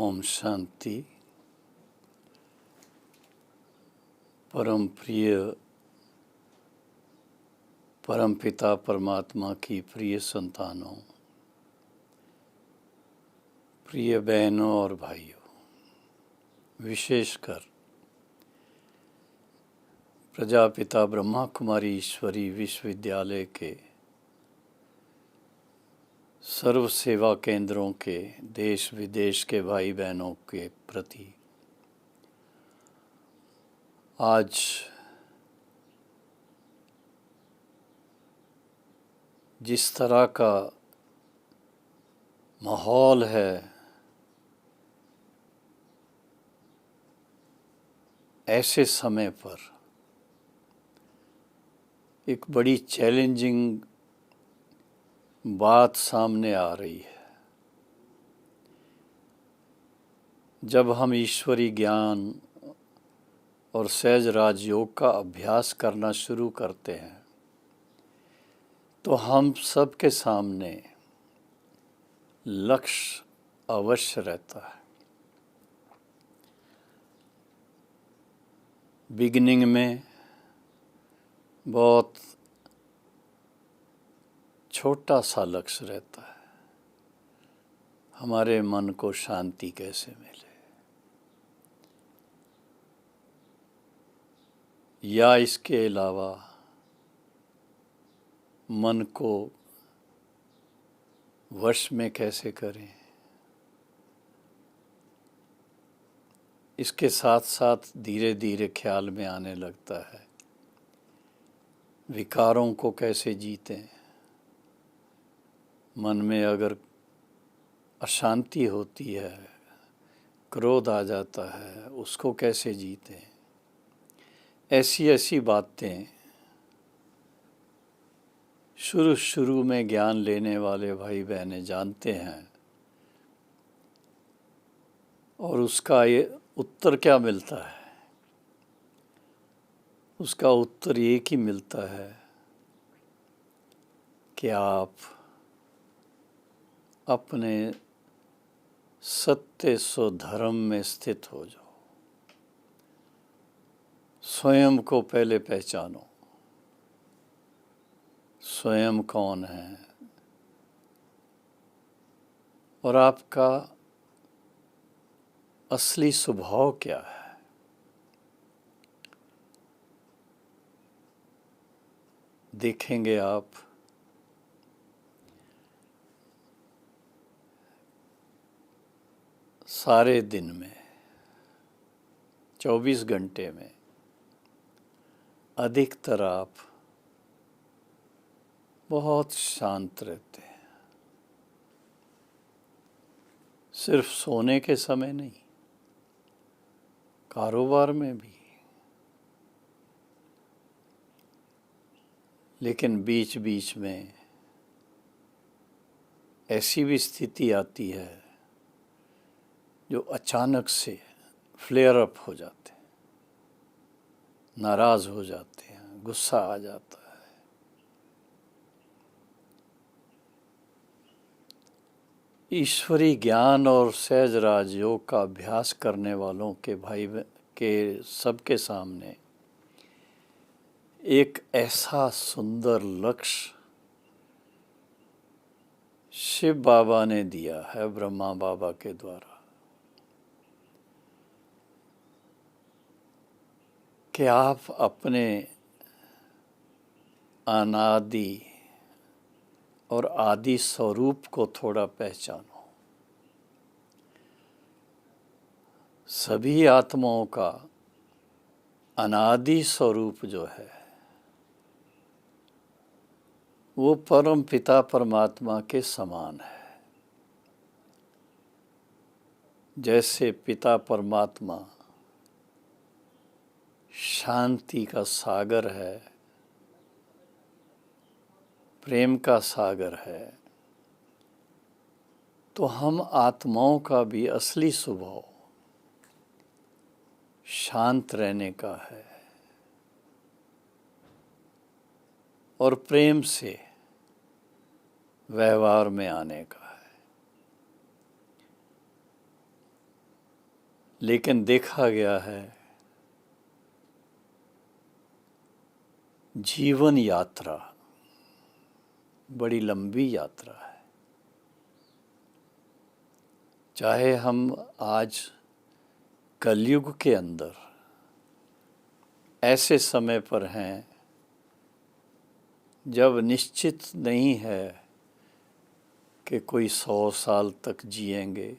ओम शांति। परम प्रिय परमपिता परमात्मा की प्रिय संतानों, प्रिय बहनों और भाइयों, विशेषकर प्रजापिता ब्रह्मा कुमारी ईश्वरी विश्वविद्यालय के सर्व सेवा केंद्रों के देश विदेश के भाई बहनों के प्रति आज जिस तरह का माहौल है, ऐसे समय पर एक बड़ी चैलेंजिंग बात सामने आ रही है। जब हम ईश्वरी ज्ञान और सहज राजयोग का अभ्यास करना शुरू करते हैं तो हम सब के सामने लक्ष्य अवश्य रहता है। बिगिनिंग में बहुत छोटा सा लक्ष्य रहता है, हमारे मन को शांति कैसे मिले, या इसके अलावा मन को वश में कैसे करें। इसके साथ साथ धीरे धीरे ख्याल में आने लगता है विकारों को कैसे जीतें। मन में अगर अशांति होती है, क्रोध आ जाता है, उसको कैसे जीतें। ऐसी बातें शुरू में ज्ञान लेने वाले भाई बहनें जानते हैं, और उसका ये उत्तर क्या मिलता है? उसका उत्तर एक ही मिलता है कि आप अपने सत्य सो धर्म में स्थित हो जाओ। स्वयं को पहले पहचानो, स्वयं कौन है और आपका असली स्वभाव क्या है। देखेंगे आप सारे दिन में 24 घंटे में अधिकतर आप बहुत शांत रहते हैं। सिर्फ सोने के समय नहीं, कारोबार में भी। लेकिन बीच बीच में ऐसी भी स्थिति आती है जो अचानक से फ्लेयर अप हो जाते हैं, नाराज हो जाते हैं, गुस्सा आ जाता है। ईश्वरी ज्ञान और सहज राजयोग का अभ्यास करने वालों के भाई के सबके सामने एक ऐसा सुंदर लक्ष्य शिव बाबा ने दिया है ब्रह्मा बाबा के द्वारा कि आप अपने अनादि और आदि स्वरूप को थोड़ा पहचानो। सभी आत्माओं का अनादि स्वरूप जो है वो परम पिता परमात्मा के समान है। जैसे पिता परमात्मा शांति का सागर है, प्रेम का सागर है, तो हम आत्माओं का भी असली स्वभाव शांत रहने का है और प्रेम से व्यवहार में आने का है। लेकिन देखा गया है जीवन यात्रा बड़ी लंबी यात्रा है। चाहे हम आज कलयुग के अंदर ऐसे समय पर हैं जब निश्चित नहीं है कि कोई 100 साल तक जिएंगे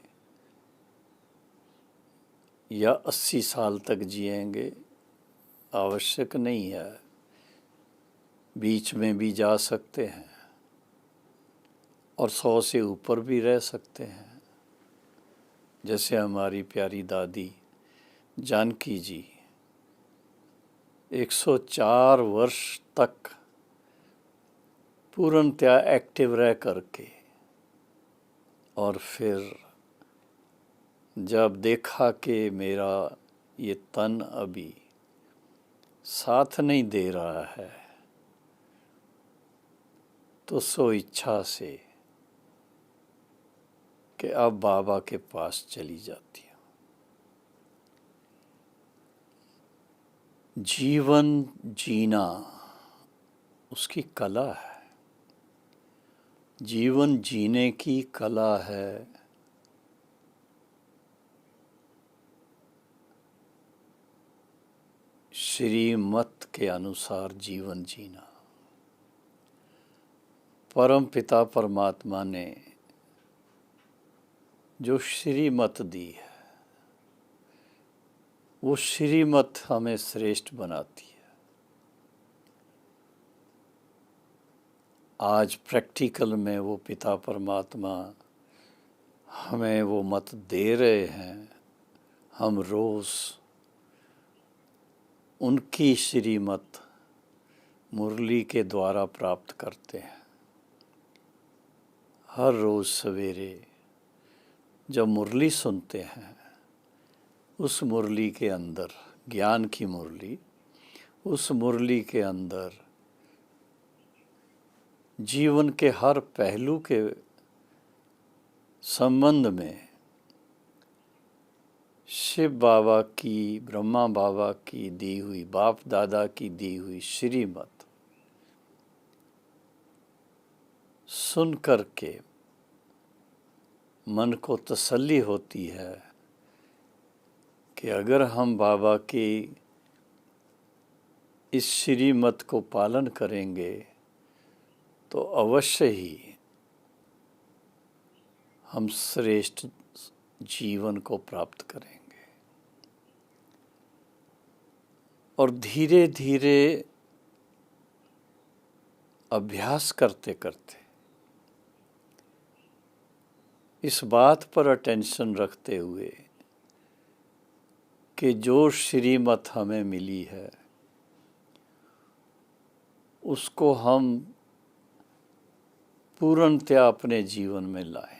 या 80 साल तक जिएंगे, आवश्यक नहीं है, बीच में भी जा सकते हैं और 100 से ऊपर भी रह सकते हैं। जैसे हमारी प्यारी दादी जानकी जी 104 वर्ष तक पूर्णतया एक्टिव रह करके और फिर जब देखा कि मेरा ये तन अभी साथ नहीं दे रहा है तो सो इच्छा से कि अब बाबा के पास चली जाती हूँ। जीवन जीना उसकी कला है, जीवन जीने की कला है। श्रीमत के अनुसार जीवन जीना। परम पिता परमात्मा ने जो श्रीमत दी है वो श्रीमत हमें श्रेष्ठ बनाती है। आज प्रैक्टिकल में वो पिता परमात्मा हमें वो मत दे रहे हैं। हम रोज़ उनकी श्रीमत मुरली के द्वारा प्राप्त करते हैं। हर रोज़ सवेरे जब मुरली सुनते हैं, उस मुरली के अंदर ज्ञान की मुरली, उस मुरली के अंदर जीवन के हर पहलू के संबंध में शिव बाबा की, ब्रह्मा बाबा की दी हुई, बाप दादा की दी हुई श्रीमत सुन कर के मन को तसल्ली होती है कि अगर हम बाबा की इस श्रीमत को पालन करेंगे तो अवश्य ही हम श्रेष्ठ जीवन को प्राप्त करेंगे। और धीरे धीरे अभ्यास करते करते इस बात पर अटेंशन रखते हुए कि जो श्रीमत हमें मिली है उसको हम पूर्णतया अपने जीवन में लाएं।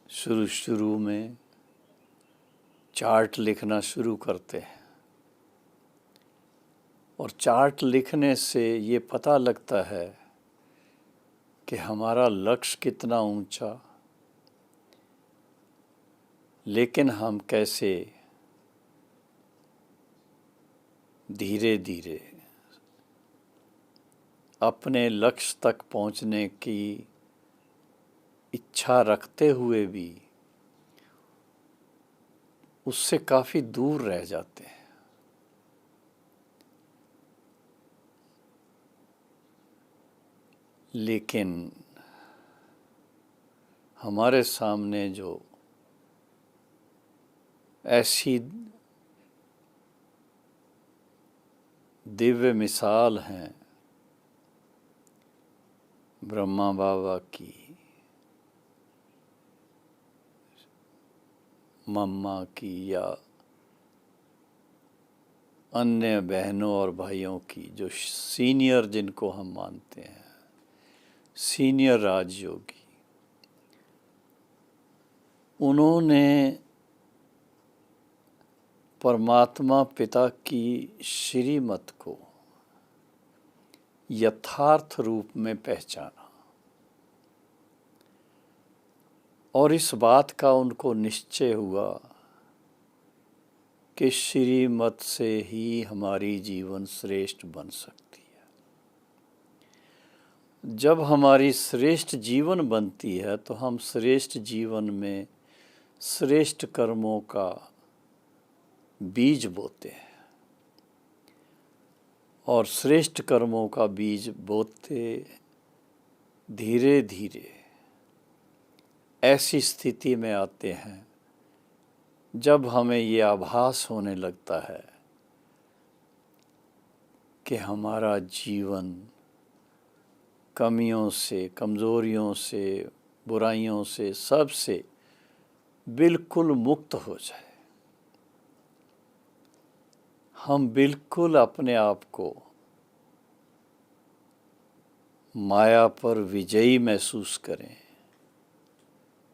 शुरू में चार्ट लिखना शुरू करते हैं और चार्ट लिखने से ये पता लगता है कि हमारा लक्ष्य कितना ऊंचा, लेकिन हम कैसे धीरे धीरे अपने लक्ष्य तक पहुंचने की इच्छा रखते हुए भी उससे काफ़ी दूर रह जाते हैं। लेकिन हमारे सामने जो ऐसी दिव्य मिसाल हैं ब्रह्मा बाबा की, मम्मा की या अन्य बहनों और भाइयों की, जो सीनियर जिनको हम मानते हैं, सीनियर राजयोगी, उन्होंने परमात्मा पिता की श्रीमत को यथार्थ रूप में पहचाना। और इस बात का उनको निश्चय हुआ कि श्रीमत से ही हमारी जीवन श्रेष्ठ बन सकती है। जब हमारी श्रेष्ठ जीवन बनती है तो हम श्रेष्ठ जीवन में श्रेष्ठ कर्मों का बीज बोते हैं, और श्रेष्ठ कर्मों का बीज बोते धीरे धीरे ऐसी स्थिति में आते हैं जब हमें ये आभास होने लगता है कि हमारा जीवन कमियों से, कमज़ोरियों से, बुराइयों से, सब से बिल्कुल मुक्त हो जाए। हम बिल्कुल अपने आप को माया पर विजयी महसूस करें,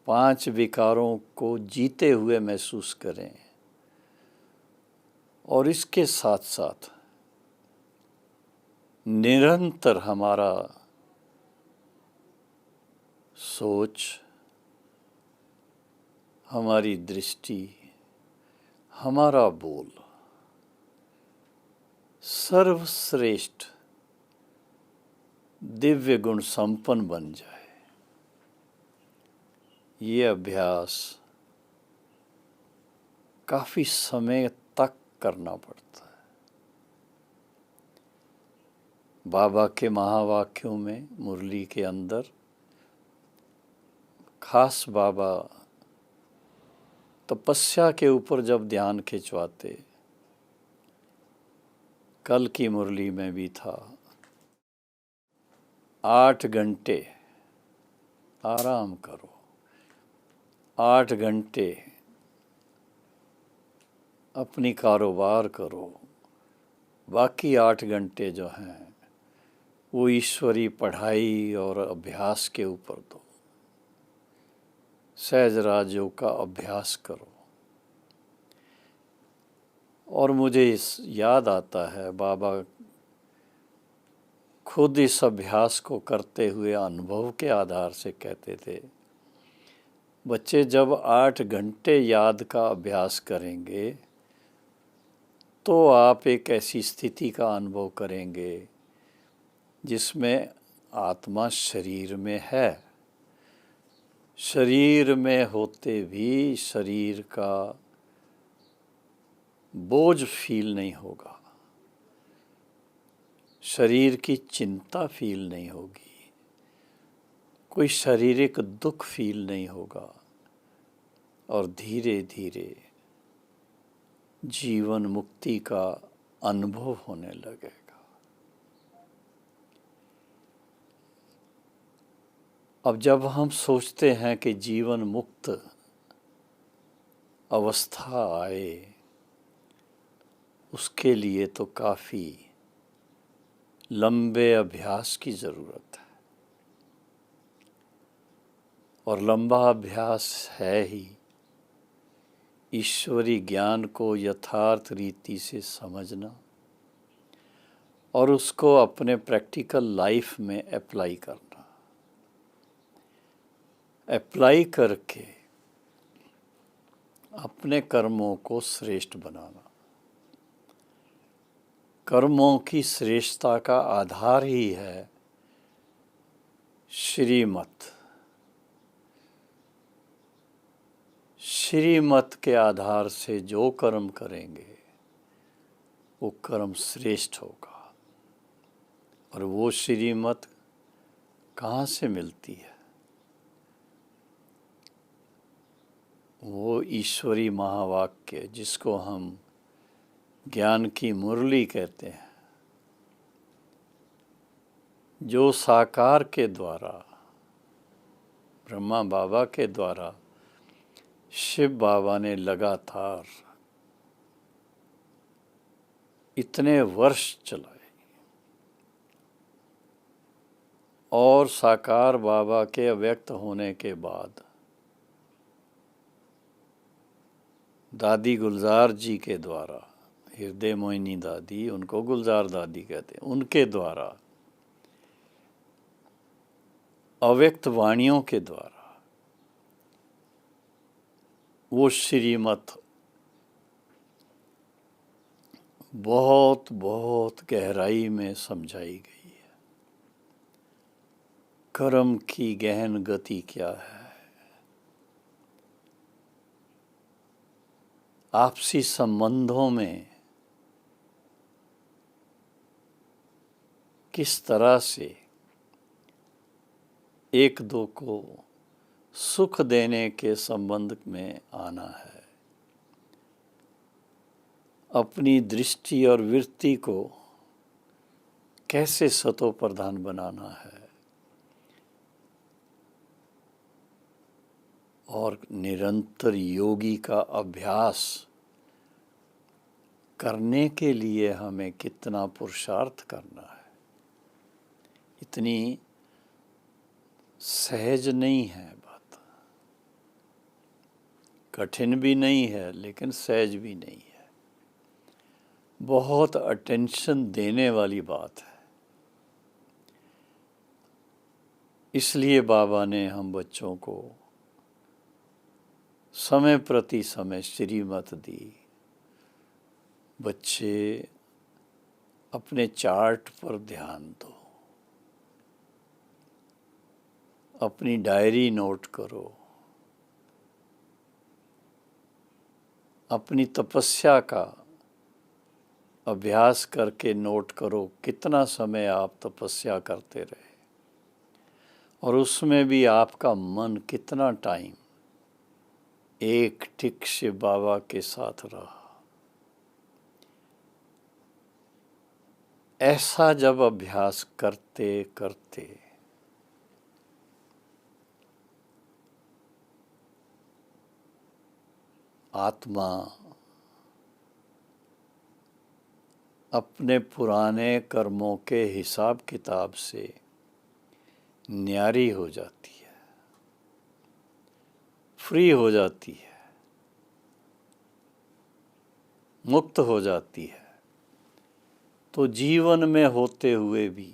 5 विकारों को जीते हुए महसूस करें, और इसके साथ साथ निरंतर हमारा सोच, हमारी दृष्टि, हमारा बोल सर्वश्रेष्ठ दिव्य गुण संपन्न बन जाए। ये अभ्यास काफ़ी समय तक करना पड़ता है। बाबा के महावाक्यों में, मुरली के अंदर खास बाबा तपस्या के ऊपर जब ध्यान खिंचवाते, कल की मुरली में भी था, 8 घंटे आराम करो, 8 घंटे अपनी कारोबार करो, बाकी 8 घंटे जो हैं वो ईश्वरी पढ़ाई और अभ्यास के ऊपर दो, सहज राजयोग का अभ्यास करो। और मुझे याद आता है बाबा खुद इस अभ्यास को करते हुए अनुभव के आधार से कहते थे, बच्चे जब 8 घंटे याद का अभ्यास करेंगे तो आप एक ऐसी स्थिति का अनुभव करेंगे जिसमें आत्मा शरीर में है, शरीर में होते भी शरीर का बोझ फील नहीं होगा, शरीर की चिंता फील नहीं होगी, कोई शारीरिक दुख फील नहीं होगा, और धीरे धीरे जीवन मुक्ति का अनुभव होने लगेगा। अब जब हम सोचते हैं कि जीवन मुक्त अवस्था आए, उसके लिए तो काफ़ी लंबे अभ्यास की ज़रूरत है, और लंबा अभ्यास है ही ईश्वरी ज्ञान को यथार्थ रीति से समझना और उसको अपने प्रैक्टिकल लाइफ में अप्लाई करना, अप्लाई करके अपने कर्मों को श्रेष्ठ बनाना। कर्मों की श्रेष्ठता का आधार ही है श्रीमत। श्रीमत के आधार से जो कर्म करेंगे वो कर्म श्रेष्ठ होगा। और वो श्रीमत कहाँ से मिलती है? वो ईश्वरी महावाक्य जिसको हम ज्ञान की मुरली कहते हैं, जो साकार के द्वारा, ब्रह्मा बाबा के द्वारा शिव बाबा ने लगातार इतने वर्ष चलाए, और साकार बाबा के अव्यक्त होने के बाद दादी गुलजार जी के द्वारा, हृदय मोहिनी दादी, उनको गुलजार दादी कहते हैं, उनके द्वारा अव्यक्त वाणियों के द्वारा वो श्रीमत बहुत बहुत गहराई में समझाई गई है। कर्म की गहन गति क्या है, आपसी संबंधों में किस तरह से एक दो को सुख देने के संबंध में आना है, अपनी दृष्टि और वृत्ति को कैसे सतो प्रधान बनाना है, और निरंतर योगी का अभ्यास करने के लिए हमें कितना पुरुषार्थ करना है। इतनी सहज नहीं है बात, कठिन भी नहीं है लेकिन सहज भी नहीं है, बहुत अटेंशन देने वाली बात है। इसलिए बाबा ने हम बच्चों को समय प्रति समय श्रीमत दी। बच्चे अपने चार्ट पर ध्यान दो, अपनी डायरी नोट करो, अपनी तपस्या का अभ्यास करके नोट करो कितना समय आप तपस्या करते रहे, और उसमें भी आपका मन कितना टाइम एक ठीक से बाबा के साथ रहा। ऐसा जब अभ्यास करते करते आत्मा अपने पुराने कर्मों के हिसाब किताब से न्यारी हो जाती है, फ्री हो जाती है, मुक्त हो जाती है। तो जीवन में होते हुए भी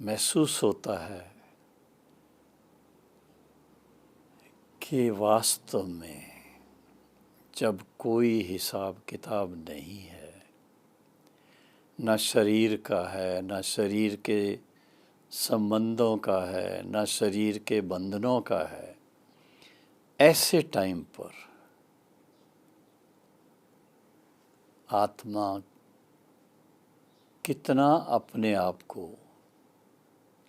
महसूस होता है कि वास्तव में जब कोई हिसाब किताब नहीं है, न शरीर का है, न शरीर के संबंधों का है, न शरीर के बंधनों का है, ऐसे टाइम पर आत्मा कितना अपने आप को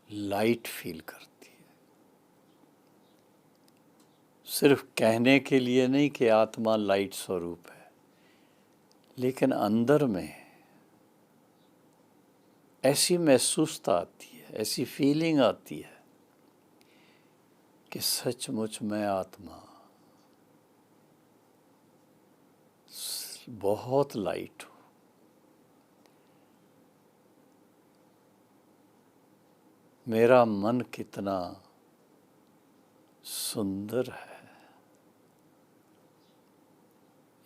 लाइट फील करती है। सिर्फ कहने के लिए नहीं कि आत्मा लाइट स्वरूप है, लेकिन अंदर में ऐसी महसूसता आती है, ऐसी फीलिंग आती है कि सचमुच मैं आत्मा बहुत लाइट हूँ। मेरा मन कितना सुंदर है।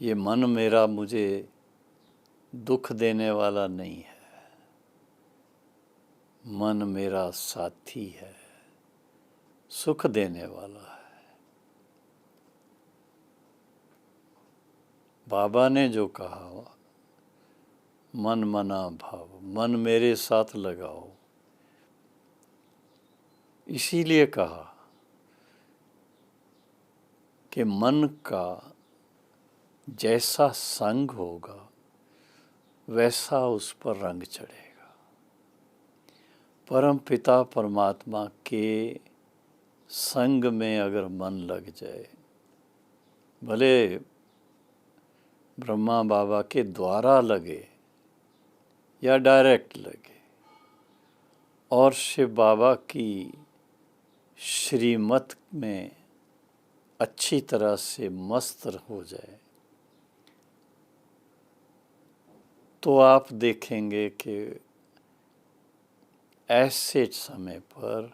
ये मन मेरा मुझे दुख देने वाला नहीं है, मन मेरा साथी है, सुख देने वाला है। बाबा ने जो कहा, मन मना भाव, मन मेरे साथ लगाओ, इसीलिए कहा कि मन का जैसा संग होगा वैसा उस पर रंग चढ़ेगा। परम पिता परमात्मा के संग में अगर मन लग जाए, भले ब्रह्मा बाबा के द्वारा लगे या डायरेक्ट लगे, और शिव बाबा की श्रीमत में अच्छी तरह से मस्त हो जाए, तो आप देखेंगे कि ऐसे समय पर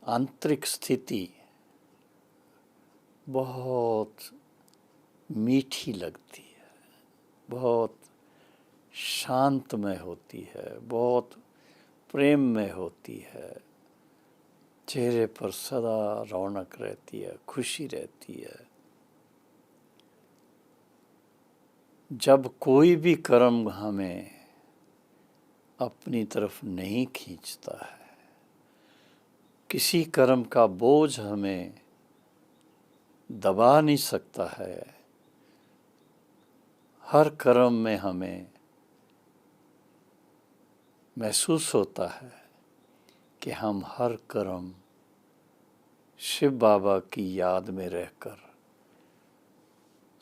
आंतरिक स्थिति बहुत मीठी लगती है, बहुत शांतमय होती है, बहुत प्रेम में होती है, चेहरे पर सदा रौनक रहती है, खुशी रहती है। जब कोई भी कर्म हमें अपनी तरफ नहीं खींचता है, किसी कर्म का बोझ हमें दबा नहीं सकता है, हर कर्म में हमें महसूस होता है कि हम हर कर्म शिव बाबा की याद में रहकर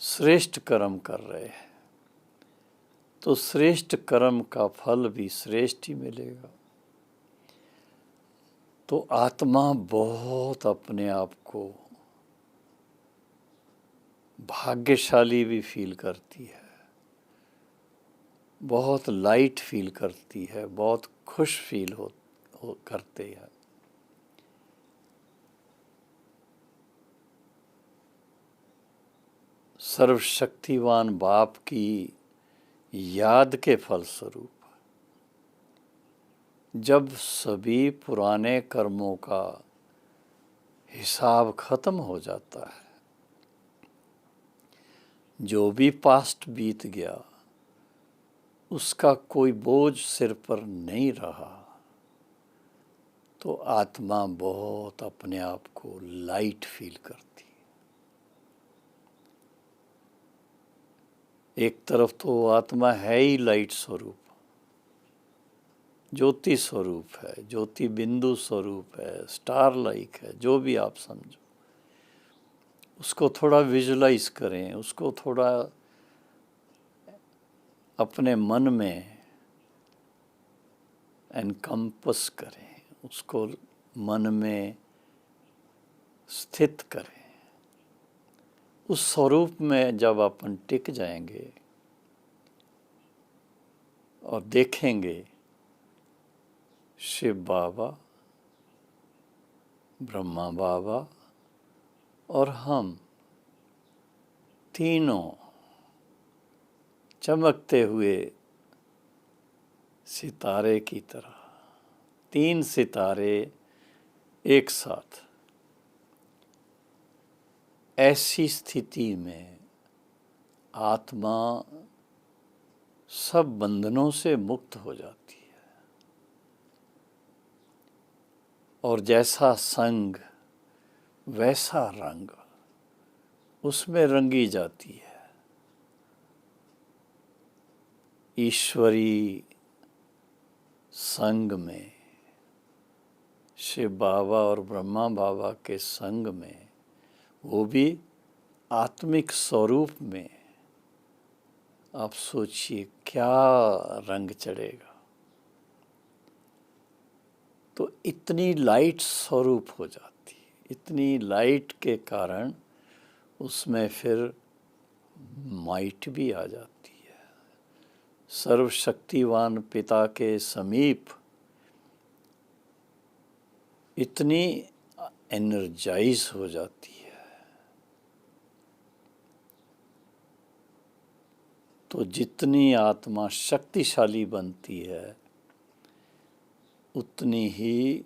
श्रेष्ठ कर्म कर रहे हैं, तो श्रेष्ठ कर्म का फल भी श्रेष्ठ ही मिलेगा। तो आत्मा बहुत अपने आप को भाग्यशाली भी फील करती है, बहुत लाइट फील करती है, बहुत खुश फील हो करते हैं। सर्वशक्तिवान बाप की याद के फलस्वरूप जब सभी पुराने कर्मों का हिसाब खत्म हो जाता है, जो भी पास्ट बीत गया उसका कोई बोझ सिर पर नहीं रहा, तो आत्मा बहुत अपने आप को लाइट फील करती है। एक तरफ तो आत्मा है ही लाइट स्वरूप, ज्योति स्वरूप है, ज्योति बिंदु स्वरूप है, स्टार लाइक है, जो भी आप समझो। उसको थोड़ा विजुलाइज करें, उसको थोड़ा अपने मन में एनकम्पस करें, उसको मन में स्थित करें। उस स्वरूप में जब अपन टिक जाएंगे और देखेंगे शिव बाबा, ब्रह्मा बाबा और हम तीनों चमकते हुए सितारे की तरह, तीन सितारे एक साथ, ऐसी स्थिति में आत्मा सब बंधनों से मुक्त हो जाती है और जैसा संग वैसा रंग उसमें रंगी जाती है। ईश्वरी संग में, शिव बाबा और ब्रह्मा बाबा के संग में, वो भी आत्मिक स्वरूप में, आप सोचिए क्या रंग चढ़ेगा। तो इतनी लाइट स्वरूप हो जाती है, इतनी लाइट के कारण उसमें फिर माइट भी आ जाती है। सर्वशक्तिवान पिता के समीप इतनी एनर्जाइज हो जाती है। तो जितनी आत्मा शक्तिशाली बनती है उतनी ही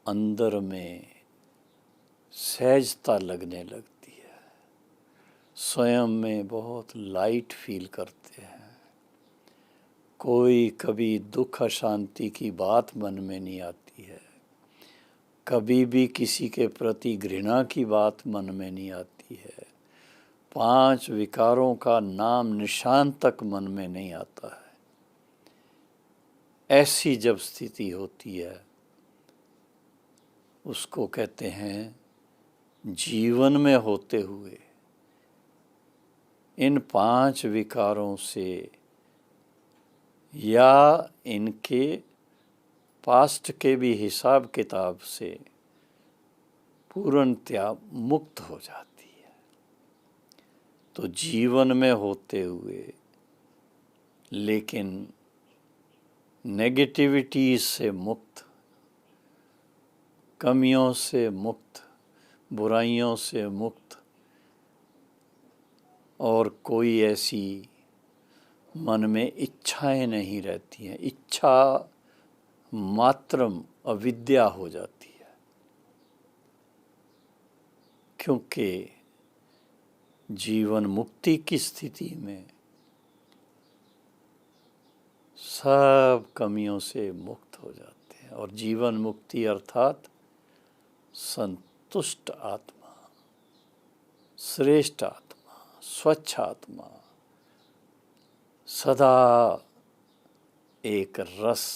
अंदर में सहजता लगने लगती है, स्वयं में बहुत लाइट फील करते हैं। कोई कभी दुख अशांति की बात मन में नहीं आती है, कभी भी किसी के प्रति घृणा की बात मन में नहीं आती है, 5 विकारों का नाम निशान तक मन में नहीं आता है। ऐसी जब स्थिति होती है उसको कहते हैं जीवन में होते हुए इन 5 विकारों से या इनके पास्ट के भी हिसाब किताब से पूर्णतया मुक्त हो जाती है। तो जीवन में होते हुए लेकिन नेगेटिविटी से मुक्त, कमियों से मुक्त, बुराइयों से मुक्त, और कोई ऐसी मन में इच्छाएं नहीं रहती हैं, इच्छा मात्रम अविद्या हो जाती है। क्योंकि जीवन मुक्ति की स्थिति में सब कमियों से मुक्त हो जाते हैं। और जीवन मुक्ति अर्थात संतुष्ट आत्मा, श्रेष्ठ आत्मा, स्वच्छ आत्मा, सदा एक रस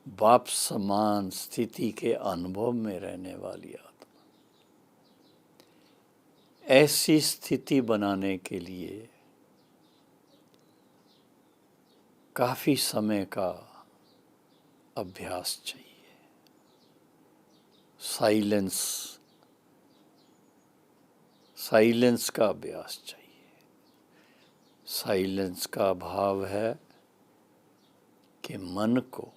बाप समान स्थिति के अनुभव में रहने वाली आत्मा। ऐसी स्थिति बनाने के लिए काफ़ी समय का अभ्यास चाहिए। साइलेंस का अभ्यास चाहिए। साइलेंस का भाव है कि मन को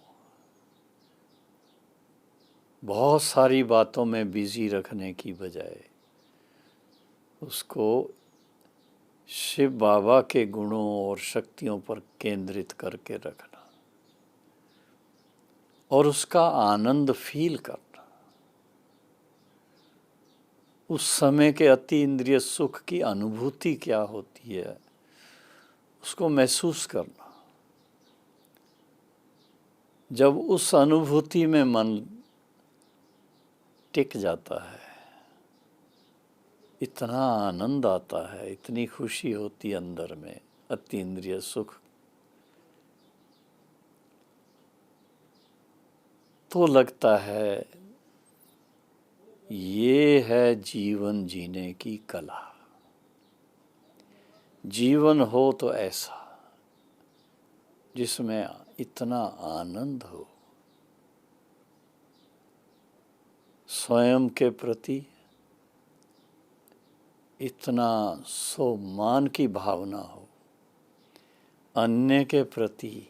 बहुत सारी बातों में बिजी रखने की बजाय उसको शिव बाबा के गुणों और शक्तियों पर केंद्रित करके रखना और उसका आनंद फील करना। उस समय के अति इंद्रिय सुख की अनुभूति क्या होती है उसको महसूस करना। जब उस अनुभूति में मन टिक जाता है, इतना आनंद आता है, इतनी खुशी होती है अंदर में, अति इंद्रिय सुख, तो लगता है ये है जीवन जीने की कला। जीवन हो तो ऐसा जिसमें इतना आनंद हो, स्वयं के प्रति इतना सम्मान की भावना हो, अन्य के प्रति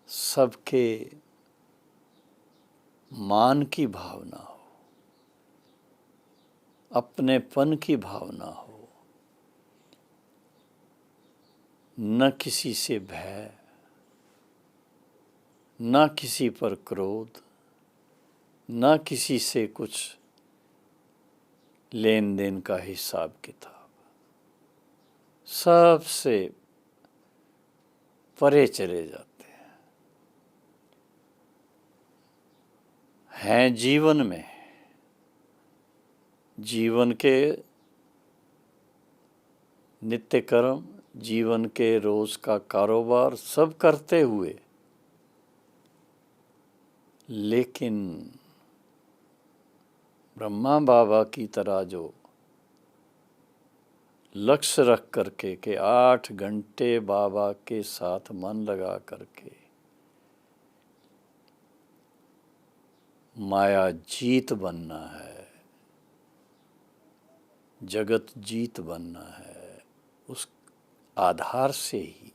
सबके मान की भावना हो, अपनेपन की भावना हो, न किसी से भय, न किसी पर क्रोध, न किसी से कुछ लेन देन का हिसाब किताब, सबसे परे चले जाते हैं जीवन में। जीवन के नित्य कर्म, जीवन के रोज का कारोबार सब करते हुए, लेकिन ब्रह्मा बाबा की तरह जो लक्ष्य रख करके कि 8 घंटे बाबा के साथ मन लगा करके माया जीत बनना है, जगत जीत बनना है, उस आधार से ही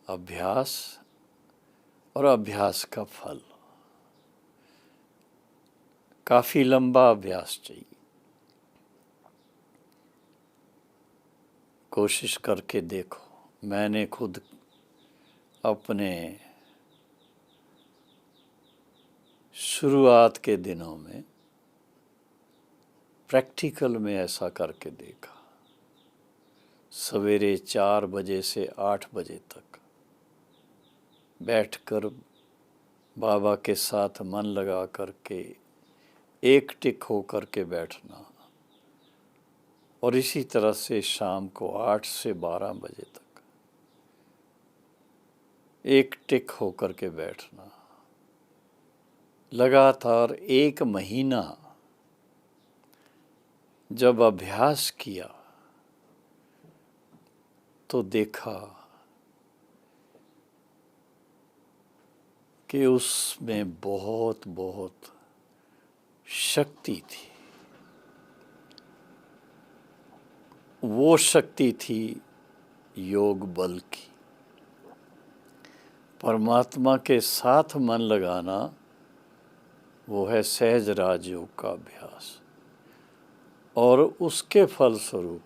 अभ्यास और अभ्यास का फल, काफी लंबा अभ्यास चाहिए। कोशिश करके देखो। मैंने खुद अपने शुरुआत के दिनों में प्रैक्टिकल में ऐसा करके देखा। सवेरे 4 बजे से 8 बजे तक बैठकर बाबा के साथ मन लगा करके एक टिक हो करके बैठना, और इसी तरह से शाम को 8 से 12 बजे तक एक टिक हो करके बैठना। लगातार 1 महीना जब अभ्यास किया तो देखा कि उसमें बहुत बहुत शक्ति थी। वो शक्ति थी योग बल की। परमात्मा के साथ मन लगाना वो है सहज राजयोग का अभ्यास, और उसके फलस्वरूप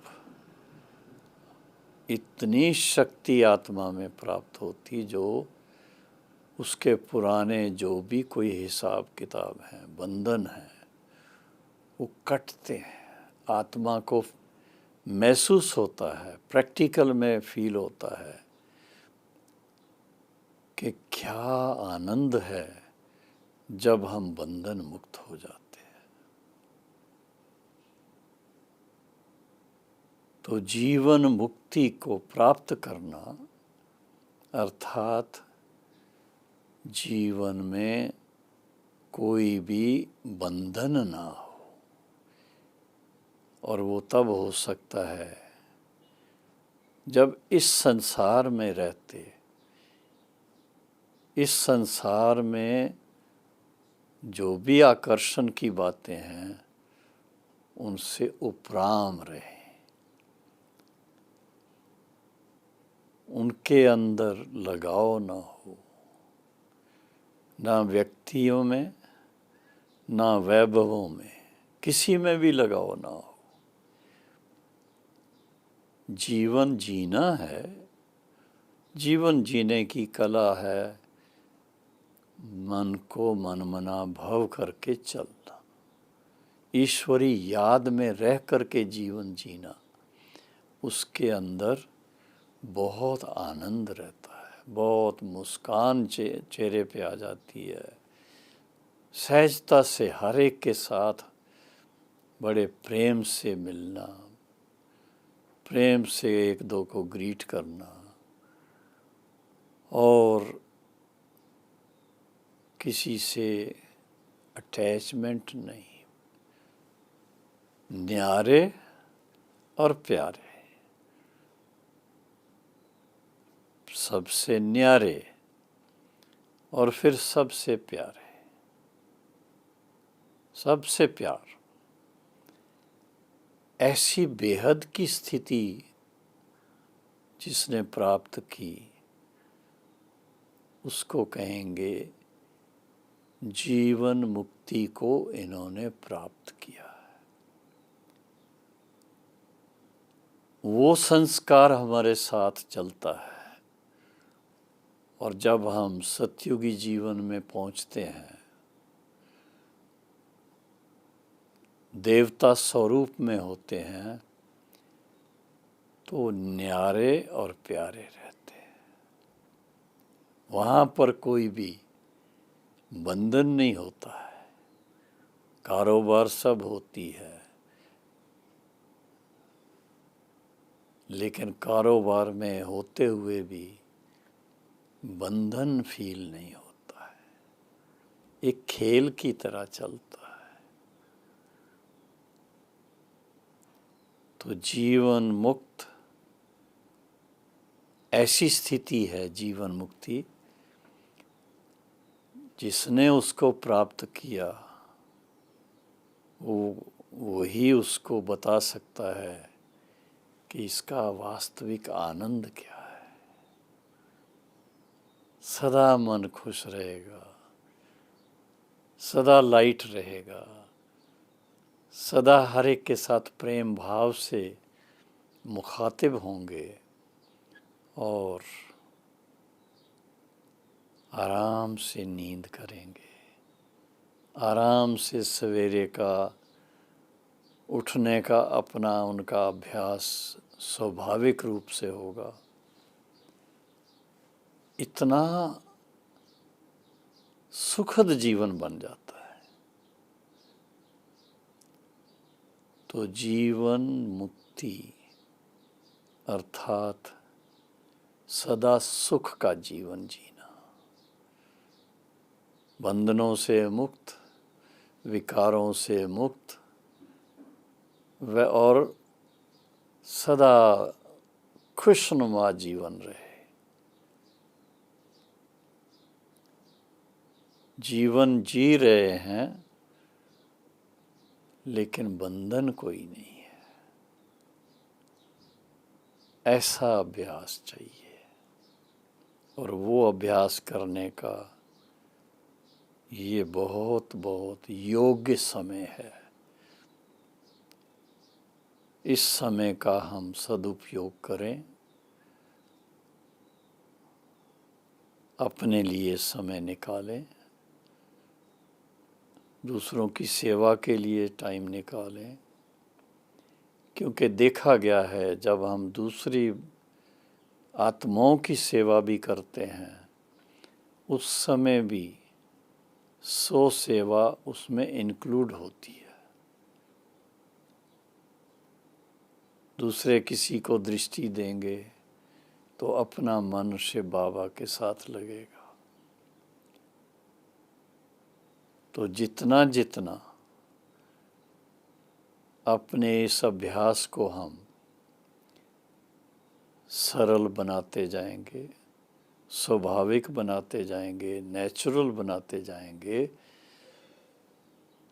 इतनी शक्ति आत्मा में प्राप्त होती जो उसके पुराने जो भी कोई हिसाब किताब हैं, बंधन हैं, वो कटते हैं। आत्मा को महसूस होता है, प्रैक्टिकल में फील होता है कि क्या आनंद है जब हम बंधन मुक्त हो जाते हैं। तो जीवन मुक्ति को प्राप्त करना अर्थात जीवन में कोई भी बंधन ना हो, और वो तब हो सकता है जब इस संसार में रहते, इस संसार में जो भी आकर्षण की बातें हैं उनसे उपराम रहे, उनके अंदर लगाव ना हो, ना व्यक्तियों में ना वैभवों में, किसी में भी लगाव ना हो। जीवन जीना है, जीवन जीने की कला है मन को मनमना भव करके चलना, ईश्वरी याद में रह करके जीवन जीना। उसके अंदर बहुत आनंद रहता है, बहुत मुस्कान चेहरे पे आ जाती है, सहजता से हर एक के साथ बड़े प्रेम से मिलना, प्रेम से एक दो को ग्रीट करना, और किसी से अटैचमेंट नहीं, न्यारे और प्यारे, सबसे न्यारे और फिर सबसे प्यारे, सबसे प्यार। ऐसी बेहद की स्थिति जिसने प्राप्त की उसको कहेंगे जीवन मुक्ति को इन्होंने प्राप्त किया है। वो संस्कार हमारे साथ चलता है, और जब हम सतयुगी जीवन में पहुंचते हैं, देवता स्वरूप में होते हैं, तो न्यारे और प्यारे रहते हैं। वहाँ पर कोई भी बंधन नहीं होता है, कारोबार सब होती है, लेकिन कारोबार में होते हुए भी बंधन फील नहीं होता है, एक खेल की तरह चलता है। तो जीवन मुक्त ऐसी स्थिति है, जीवन मुक्ति, जिसने उसको प्राप्त किया वही उसको बता सकता है कि इसका वास्तविक आनंद क्या है। सदा मन खुश रहेगा, सदा लाइट रहेगा, सदा हर एक के साथ प्रेम भाव से मुखातिब होंगे, और आराम से नींद करेंगे, आराम से सवेरे का उठने का अपना उनका अभ्यास स्वाभाविक रूप से होगा। इतना सुखद जीवन बन जाता है। तो जीवन मुक्ति अर्थात सदा सुख का जीवन जीना, बंधनों से मुक्त, विकारों से मुक्त, और सदा खुशनुमा जीवन रहे। जीवन जी रहे हैं लेकिन बंधन कोई नहीं है, ऐसा अभ्यास चाहिए। और वो अभ्यास करने का ये बहुत बहुत योग्य समय है। इस समय का हम सदुपयोग करें, अपने लिए समय निकालें, दूसरों की सेवा के लिए टाइम निकालें, क्योंकि देखा गया है जब हम दूसरी आत्माओं की सेवा भी करते हैं उस समय भी 100 सेवा उसमें इंक्लूड होती है। दूसरे किसी को दृष्टि देंगे तो अपना मनुष्य बाबा के साथ लगेगा। तो जितना जितना अपने इस अभ्यास को हम सरल बनाते जाएंगे, स्वाभाविक बनाते जाएंगे, नेचुरल बनाते जाएंगे,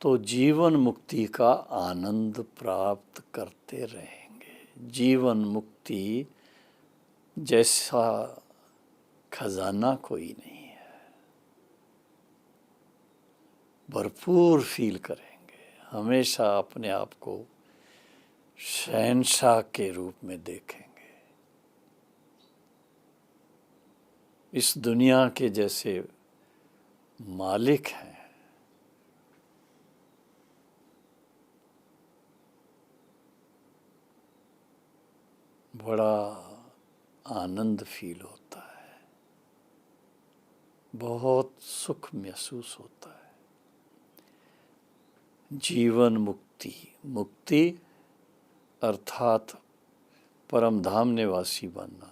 तो जीवन मुक्ति का आनंद प्राप्त करते रहेंगे। जीवन मुक्ति जैसा खजाना कोई नहीं है, भरपूर फील करेंगे। हमेशा अपने आप को शहंशाह के रूप में देखेंगे, इस दुनिया के जैसे मालिक हैं। बड़ा आनंद फील होता है, बहुत सुख महसूस होता है। जीवन मुक्ति, मुक्ति अर्थात परम धाम निवासी बनना,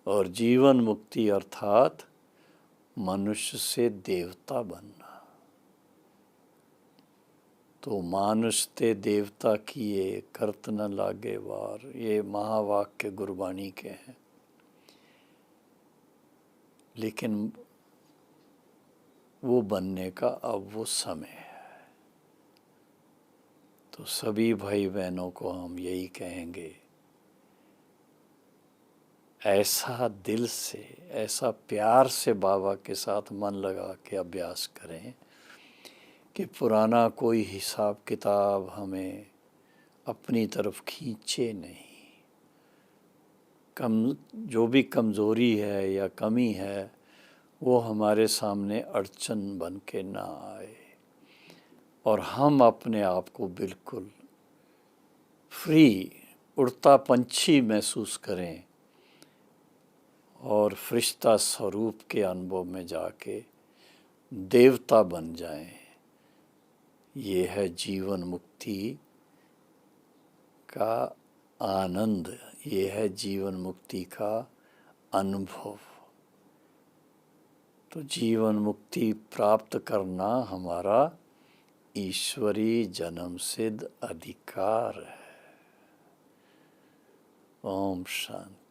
और जीवन मुक्ति अर्थात मनुष्य से देवता बनना। तो मानुष ते देवता किए करत न लागे वार, ये महावाक्य गुरबाणी के हैं। लेकिन वो बनने का अब वो समय है। तो सभी भाई बहनों को हम यही कहेंगे, ऐसा दिल से, ऐसा प्यार से बाबा के साथ मन लगा के अभ्यास करें कि पुराना कोई हिसाब किताब हमें अपनी तरफ खींचे नहीं। जो भी कमज़ोरी है या कमी है वो हमारे सामने अड़चन बन के ना आए, और हम अपने आप को बिल्कुल फ्री, उड़ता पंछी महसूस करें और फरिश्ता स्वरूप के अनुभव में जाके देवता बन जाएं। ये है जीवन मुक्ति का आनंद, ये है जीवन मुक्ति का अनुभव। तो जीवन मुक्ति प्राप्त करना हमारा ईश्वरी जन्म सिद्ध अधिकार है। ओम शांति।